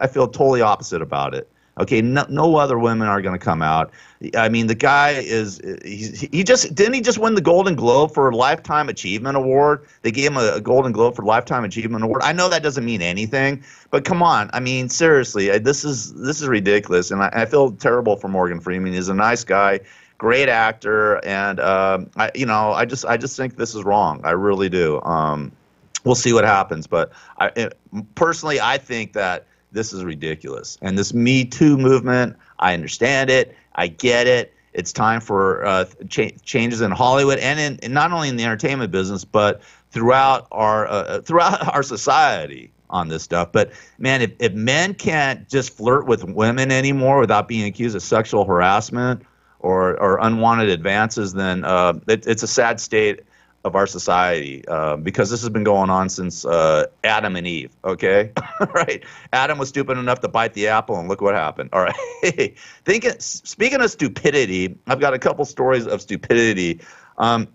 feel totally opposite about it. Okay, no other women are going to come out. I mean, the guy he just win the Golden Globe for a Lifetime Achievement Award? They gave him a Golden Globe for Lifetime Achievement Award. I know that doesn't mean anything, but come on. I mean, seriously, this is ridiculous, and I feel terrible for Morgan Freeman. He's a nice guy, great actor, and I just think this is wrong. I really do. We'll see what happens, but personally, I think that this is ridiculous. And this Me Too movement, I understand it. I get it. It's time for changes in Hollywood and not only in the entertainment business, but throughout our society on this stuff. But man, if men can't just flirt with women anymore without being accused of sexual harassment or unwanted advances, then it's a sad state of our society, because this has been going on since Adam and Eve, okay? Right? Adam was stupid enough to bite the apple, and look what happened. All right. Speaking of stupidity, I've got a couple stories of stupidity. I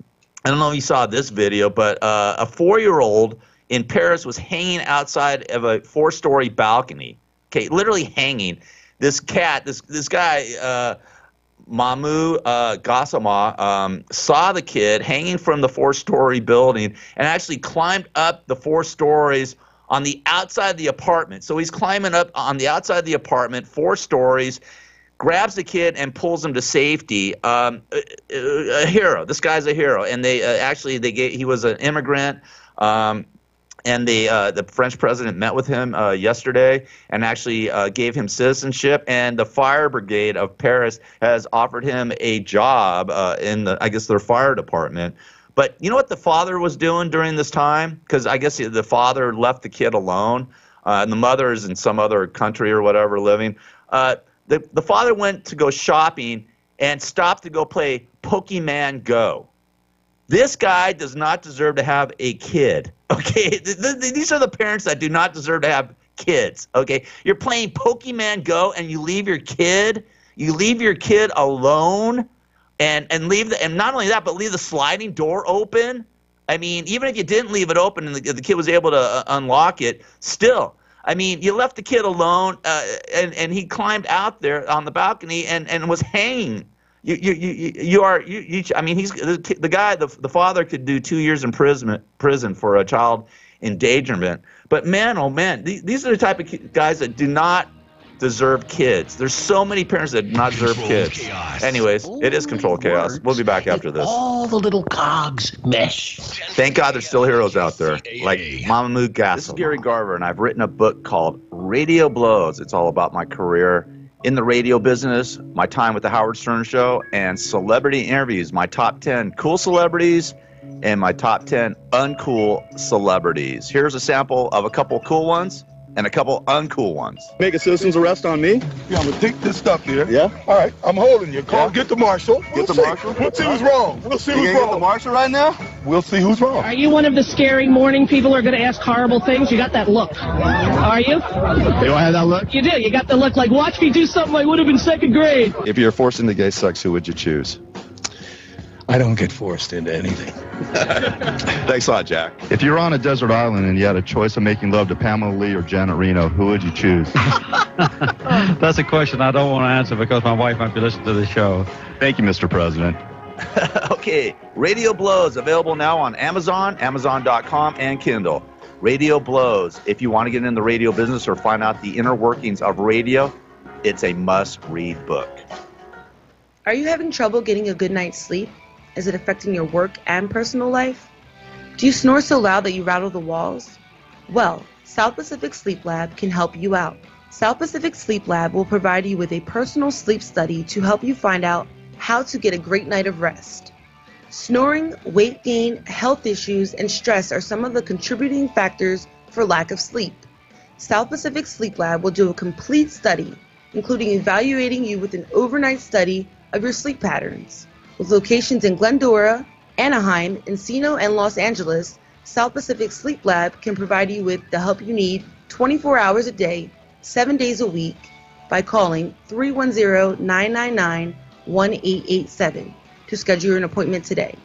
don't know if you saw this video, but a 4-year-old in Paris was hanging outside of a 4-story balcony. Okay, literally hanging. This cat, this guy, Mahmoud Gassama saw the kid hanging from the 4-story building and actually climbed up the 4 stories on the outside of the apartment. So he's climbing up on the outside of the apartment, 4 stories, grabs the kid and pulls him to safety. A hero. This guy's a hero. And he was an immigrant. And the French president met with him yesterday and actually gave him citizenship. And the fire brigade of Paris has offered him a job in their fire department. But you know what the father was doing during this time? Because I guess the father left the kid alone, and the mother is in some other country or whatever living. The father went to go shopping and stopped to go play Pokemon Go. This guy does not deserve to have a kid. Okay, these are the parents that do not deserve to have kids. Okay, you're playing Pokemon Go and you leave your kid alone. And not only that, but leave the sliding door open. I mean, even if you didn't leave it open and the kid was able to unlock it, still, I mean, you left the kid alone, and he climbed out there on the balcony and was hanging. I mean, he's the guy. The father could do 2 years in prison for a child endangerment. But man, oh man, these are the type of guys that do not deserve kids. There's so many parents that do not deserve kids. Chaos. Anyways, it is controlled chaos. We'll be back after this. All the little cogs mesh. Thank God there's still heroes out there, like Mahmoud Gassama. This is Gary Garver, and I've written a book called Radio Blows. It's all about my career in the radio business, my time with the Howard Stern Show, and celebrity interviews, my top 10 cool celebrities and my top 10 uncool celebrities. Here's a sample of a couple cool ones and a couple uncool ones. Make a citizen's arrest on me? Yeah, I'm gonna take this stuff here. Yeah? All right, I'm holding you. Get the marshal. Get the marshal? We'll see who's wrong. We'll see who's wrong. Get the marshal right now? We'll see who's wrong. Are you one of the scary morning people who are going to ask horrible things? You got that look. Are you? Do I have that look? You do. You got the look like, watch me do something I would have in second grade. If you're forced into gay sex, who would you choose? I don't get forced into anything. Thanks a lot, Jack. If you were on a desert island and you had a choice of making love to Pamela Lee or Janet Reno, who would you choose? That's a question I don't want to answer because my wife might be listening to the show. Thank you, Mr. President. Okay, Radio Blows, available now on Amazon, Amazon.com, and Kindle. Radio Blows. If you want to get in the radio business or find out the inner workings of radio, it's a must-read book. Are you having trouble getting a good night's sleep? Is it affecting your work and personal life? Do you snore so loud that you rattle the walls? Well, South Pacific Sleep Lab can help you out. South Pacific Sleep Lab will provide you with a personal sleep study to help you find out how to get a great night of rest. Snoring, weight gain, health issues, and stress are some of the contributing factors for lack of sleep. South Pacific Sleep Lab will do a complete study, including evaluating you with an overnight study of your sleep patterns. With locations in Glendora, Anaheim, Encino, and Los Angeles, South Pacific Sleep Lab can provide you with the help you need 24 hours a day, 7 days a week by calling 310-999-1887 to schedule an appointment today.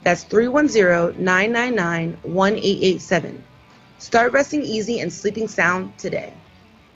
That's 310-999-1887. Start resting easy and sleeping sound today.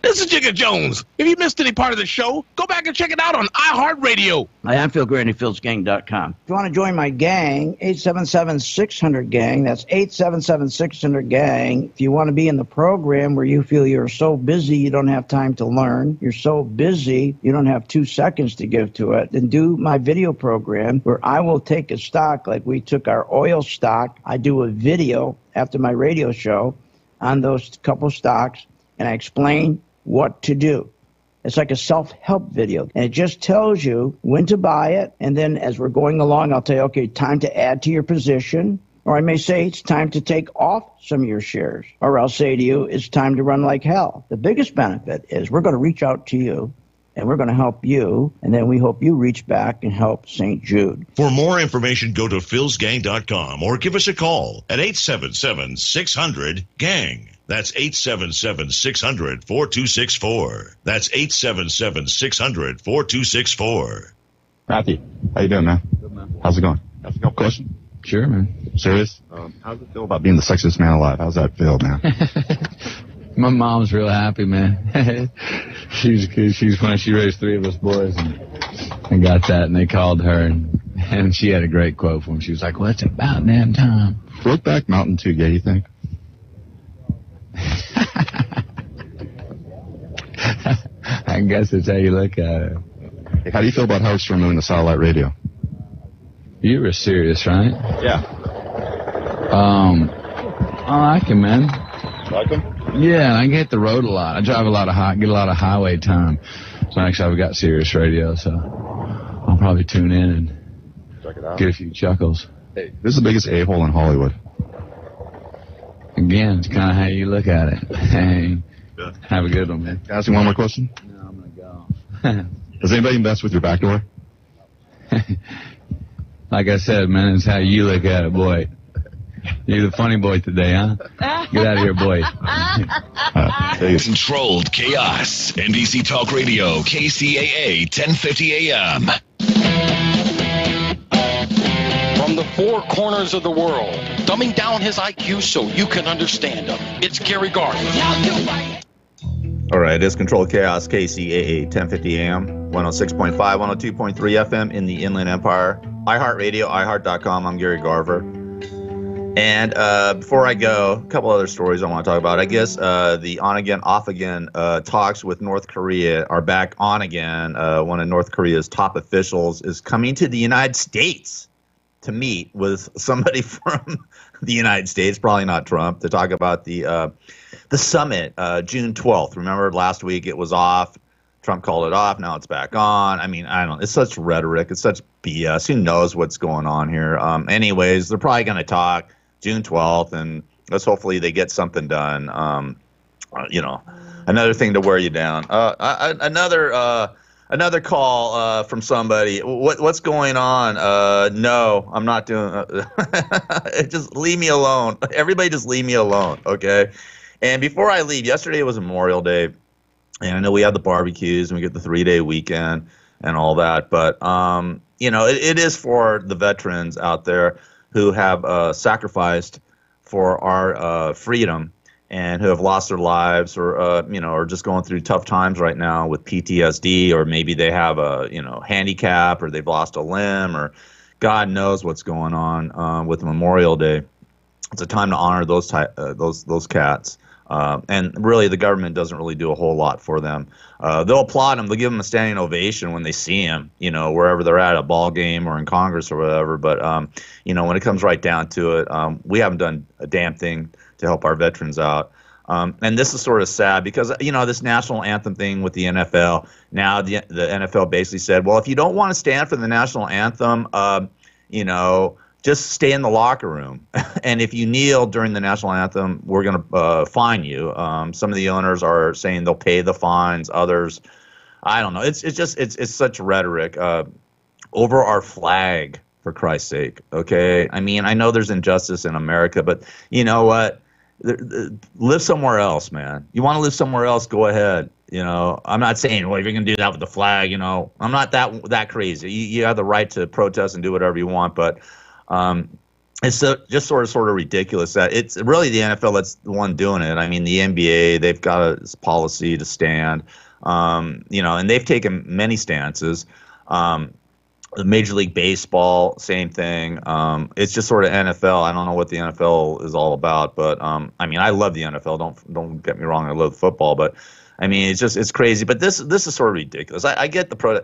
This is Jigga Jones. If you missed any part of the show, go back and check it out on iHeartRadio. Hi, I'm Phil Grandy, philsgang.com. If you want to join my gang, 877-600-GANG. That's 877-600-GANG. If you want to be in the program where you feel you're so busy you don't have time to learn, you're so busy you don't have 2 seconds to give to it, then do my video program where I will take a stock like we took our oil stock. I do a video after my radio show on those couple stocks, and I explain what to do. It's like a self-help video, and it just tells you when to buy it, and then as we're going along, I'll tell you, okay, time to add to your position, or I may say it's time to take off some of your shares, or I'll say to you, it's time to run like hell. The biggest benefit is we're going to reach out to you, and we're going to help you, and then we hope you reach back and help St. Jude. For more information, go to philsgang.com or give us a call at 877-600-GANG. That's 877-600-4264. That's 877-600-4264. Matthew, how you doing, man? Good, man. How's it going? That's a good question. Sure, man. Serious? How does it feel about being the sexiest man alive? How's that feel, man? My mom's real happy, man. She's good. She's funny. She raised 3 of us boys, and I got that, and they called her, and she had a great quote for him. She was like, well, it's about damn time. Brokeback Mountain too gay, you think? I guess that's how you look at it. How do you feel about Howard Stern moving to satellite radio? You were serious, right? Yeah. I like him, man. Like him? Yeah, I get the road a lot. I drive a lot of get a lot of highway time. So actually, I've got Sirius Radio, so I'll probably tune in and check it out. Get a few chuckles. Hey, this is the biggest a-hole in Hollywood. Again, it's kind of how you look at it. Hey, good. Have a good one, man. Can I ask you one more question? No, I'm gonna go. Does anybody mess with your back door? Like I said, man, it's how you look at it, boy. You're the funny boy today, huh? Get out of here, boy. Controlled chaos. NBC Talk Radio, KCAA 1050 AM. From the four corners of the world, dumbing down his IQ so you can understand him. It's Gary Garver. All right, it's Controlled Chaos, KCAA 1050 AM, 106.5, 102.3 FM in the Inland Empire. iHeartRadio, iHeart.com. I'm Gary Garver. And before I go, a couple other stories I want to talk about. I guess the on-again, off-again talks with North Korea are back on again. One of North Korea's top officials is coming to the United States to meet with somebody from the United States, probably not Trump, to talk about the summit, June 12th. Remember last week it was off. Trump called it off. Now it's back on. I mean, I don't know. It's such rhetoric. It's such BS. Who knows what's going on here? Anyways, they're probably going to talk June 12th, and let's hopefully they get something done. Another thing to wear you down. Another call from somebody. What's going on? No, I'm not doing. Just leave me alone. Everybody, just leave me alone, okay? And before I leave, yesterday was Memorial Day, and I know we had the barbecues and we get the 3-day weekend and all that, but it is for the veterans out there who have sacrificed for our freedom and who have lost their lives or are just going through tough times right now with PTSD, or maybe they have a handicap, or they've lost a limb, or God knows what's going on with Memorial Day. It's a time to honor those cats. And really, the government doesn't really do a whole lot for them. They'll applaud them. They'll give them a standing ovation when they see them, wherever they're at a ball game or in Congress or whatever. But, when it comes right down to it, we haven't done a damn thing to help our veterans out. And this is sort of sad because, this national anthem thing with the NFL, now the NFL basically said, well, if you don't want to stand for the national anthem, just stay in the locker room. And if you kneel during the national anthem, we're going to fine you. Some of the owners are saying they'll pay the fines. Others, I don't know. It's such rhetoric over our flag, for Christ's sake. Okay. I mean, I know there's injustice in America, but you know what? Live somewhere else, man. You want to live somewhere else? Go ahead. I'm not saying, well, if you're going to do that with the flag, I'm not that crazy. You have the right to protest and do whatever you want, but it's just sort of ridiculous that it's really the NFL that's the one doing it. I mean, the NBA, they've got a policy to stand, and they've taken many stances. Major League Baseball, same thing. It's just sort of NFL. I don't know what the NFL is all about, but I mean, I love the NFL. Don't get me wrong. I love football, but I mean, it's crazy. But this is sort of ridiculous. I get the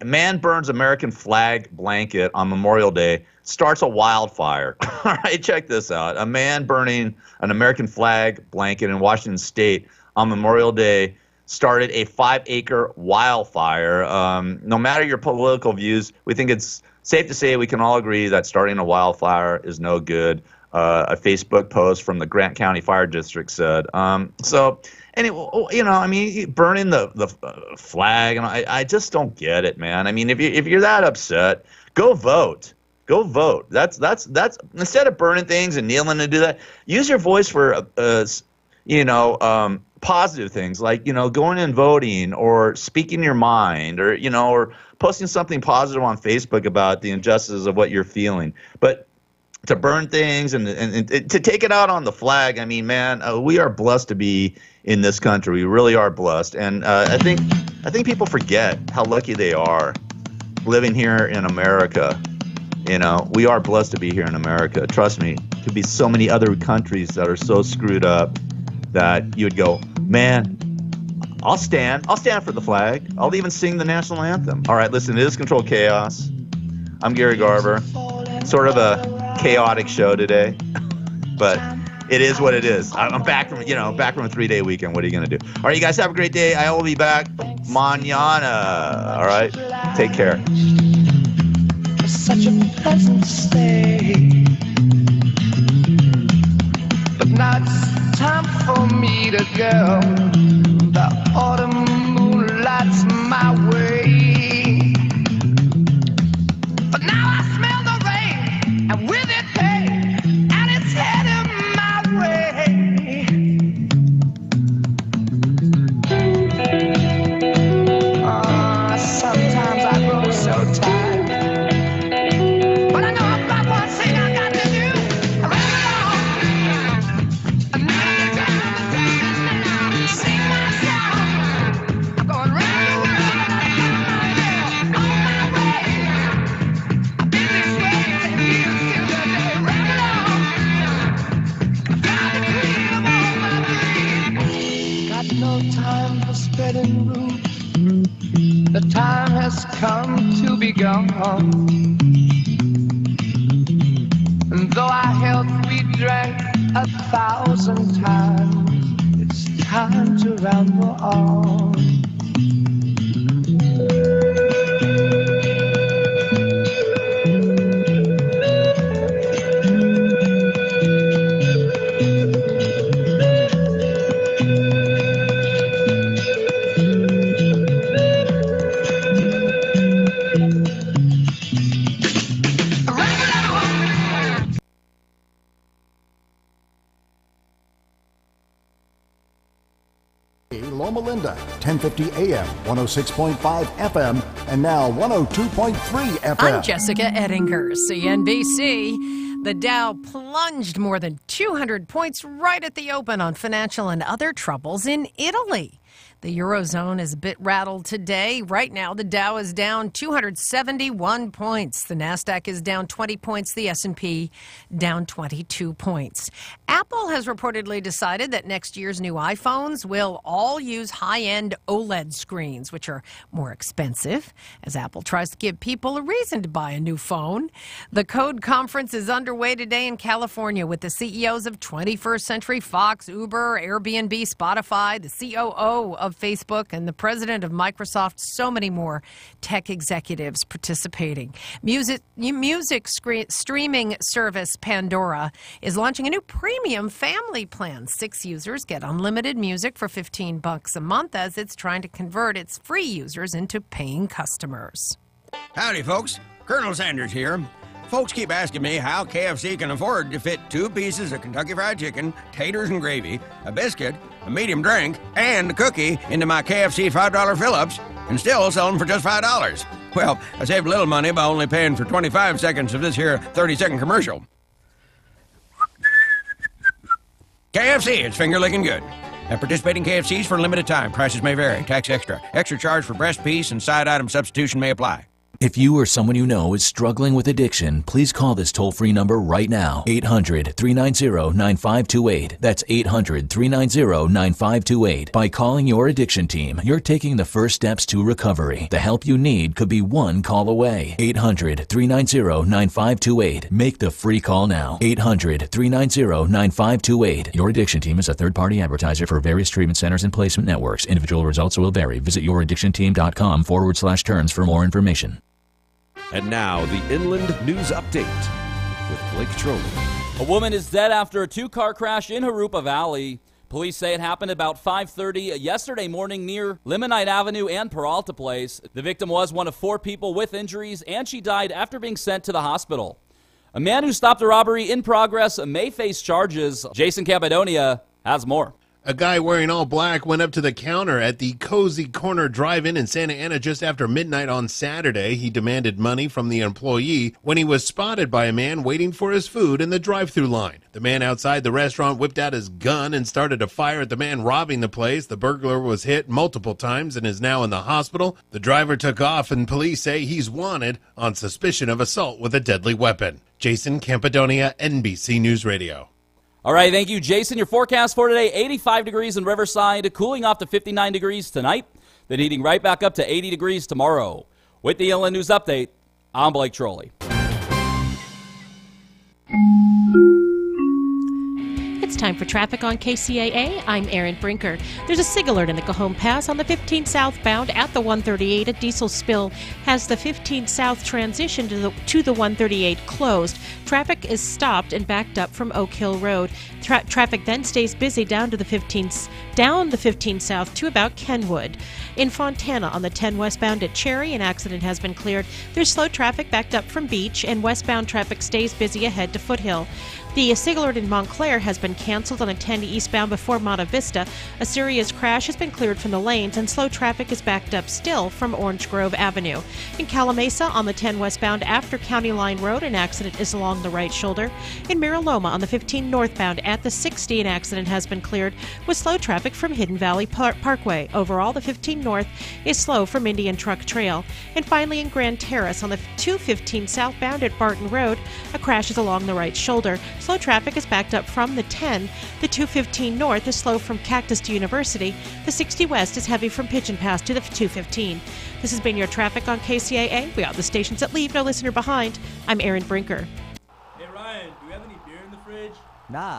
man burns American flag blanket on Memorial Day, starts a wildfire. All right, check this out. A man burning an American flag blanket in Washington State on Memorial Day started a 5-acre wildfire. No matter your political views, we think it's safe to say we can all agree that starting a wildfire is no good. A Facebook post from the Grant County Fire District said. So anyway, I mean, burning the flag, and I just don't get it, man. I mean, if you're that upset, go vote. Go vote. That's instead of burning things and kneeling to do that, use your voice for positive things like going and voting or speaking your mind or or posting something positive on Facebook about the injustices of what you're feeling. But to burn things and to take it out on the flag, I mean, man, we are blessed to be in this country. We really are blessed, and I think people forget how lucky they are. living here in America. You know, we are blessed to be here in America. Trust me, could be so many other countries that are so screwed up that you would go, man, I'll stand for the flag. I'll even sing the national anthem. All right, listen, it is Controlled Chaos. I'm Gary Garver. Sort of a chaotic show today, but it is what it is. I'm back from a 3-day weekend. What are you going to do? All right, you guys have a great day. I will be back mañana. All right, take care. Such a pleasant stay, but now it's time for me to go. The autumn moon lights my way, but now I smell the rain, and with it pain, and it's heading my way. Sometimes I grow so tired. The time has come to be gone. And though our health we drank 1,000 times, it's time to ramble on. Loma Linda, 1050 AM, 106.5 FM, and now 102.3 FM. I'm Jessica Ettinger, CNBC. The Dow plunged more than 200 points right at the open on financial and other troubles in Italy. The Eurozone is a bit rattled today. Right now, the Dow is down 271 points. The Nasdaq is down 20 points. The S&P down 22 points. Apple has reportedly decided that next year's new iPhones will all use high-end OLED screens, which are more expensive, as Apple tries to give people a reason to buy a new phone. The Code Conference is underway today in California with the CEOs of 21st Century Fox, Uber, Airbnb, Spotify, the COO of Facebook, and the president of Microsoft. So many more tech executives participating. Music streaming service Pandora is launching a new premium family plan. 6 users get unlimited music for $15 a month as it's trying to convert its free users into paying customers. Howdy, folks. Colonel Sanders here. Folks keep asking me how KFC can afford to fit 2 pieces of Kentucky Fried Chicken, taters and gravy, a biscuit, a medium drink, and a cookie into my KFC $5 fill-ups and still sell them for just $5. Well, I saved a little money by only paying for 25 seconds of this here 30-second commercial. KFC, it's finger-licking good. At participating KFCs for a limited time, prices may vary, tax extra. Extra charge for breast piece and side item substitution may apply. If you or someone you know is struggling with addiction, please call this toll-free number right now. 800-390-9528. That's 800-390-9528. By calling your addiction team, you're taking the first steps to recovery. The help you need could be one call away. 800-390-9528. Make the free call now. 800-390-9528. Your addiction team is a third-party advertiser for various treatment centers and placement networks. Individual results will vary. Visit youraddictionteam.com/terms for more information. And now, the Inland News Update with Blake Trolley. A woman is dead after a 2-car crash in Harupa Valley. Police say it happened about 5:30 yesterday morning near Limonite Avenue and Peralta Place. The victim was one of 4 people with injuries, and she died after being sent to the hospital. A man who stopped a robbery in progress may face charges. Jason Capadonia has more. A guy wearing all black went up to the counter at the Cozy Corner Drive-In in Santa Ana just after midnight on Saturday. He demanded money from the employee when he was spotted by a man waiting for his food in the drive-thru line. The man outside the restaurant whipped out his gun and started to fire at the man robbing the place. The burglar was hit multiple times and is now in the hospital. The driver took off, and police say he's wanted on suspicion of assault with a deadly weapon. Jason Campidonia, NBC News Radio. All right, thank you, Jason. Your forecast for today, 85 degrees in Riverside, cooling off to 59 degrees tonight, then heating right back up to 80 degrees tomorrow. With the Inland News Update, I'm Blake Trolley. It's time for traffic on KCAA. I'm Erin Brinker. There's a SIG alert in the Cajon Pass on the 15 southbound at the 138. A diesel spill has the 15 south transition to the 138 closed. Traffic is stopped and backed up from Oak Hill Road. Traffic then stays busy down the 15 south to about Kenwood. In Fontana on the 10 westbound at Cherry, an accident has been cleared. There's slow traffic backed up from Beach, and westbound traffic stays busy ahead to Foothill. The SIG alert in Montclair has been canceled on a 10 eastbound before Monte Vista. A serious crash has been cleared from the lanes, and slow traffic is backed up still from Orange Grove Avenue. In Calamasa on the 10 westbound after County Line Road, an accident is along the right shoulder. In Miraloma on the 15 northbound at the 60, an accident has been cleared with slow traffic from Hidden Valley Parkway. Overall, the 15 north is slow from Indian Truck Trail. And finally, in Grand Terrace on the 215 southbound at Barton Road, a crash is along the right shoulder. Slow traffic is backed up from the 10. The 215 north is slow from Cactus to University. The 60 west is heavy from Pigeon Pass to the 215. This has been your traffic on KCAA. We are the stations that leave no listener behind. I'm Erin Brinker. Hey Ryan, do we have any beer in the fridge? Nah.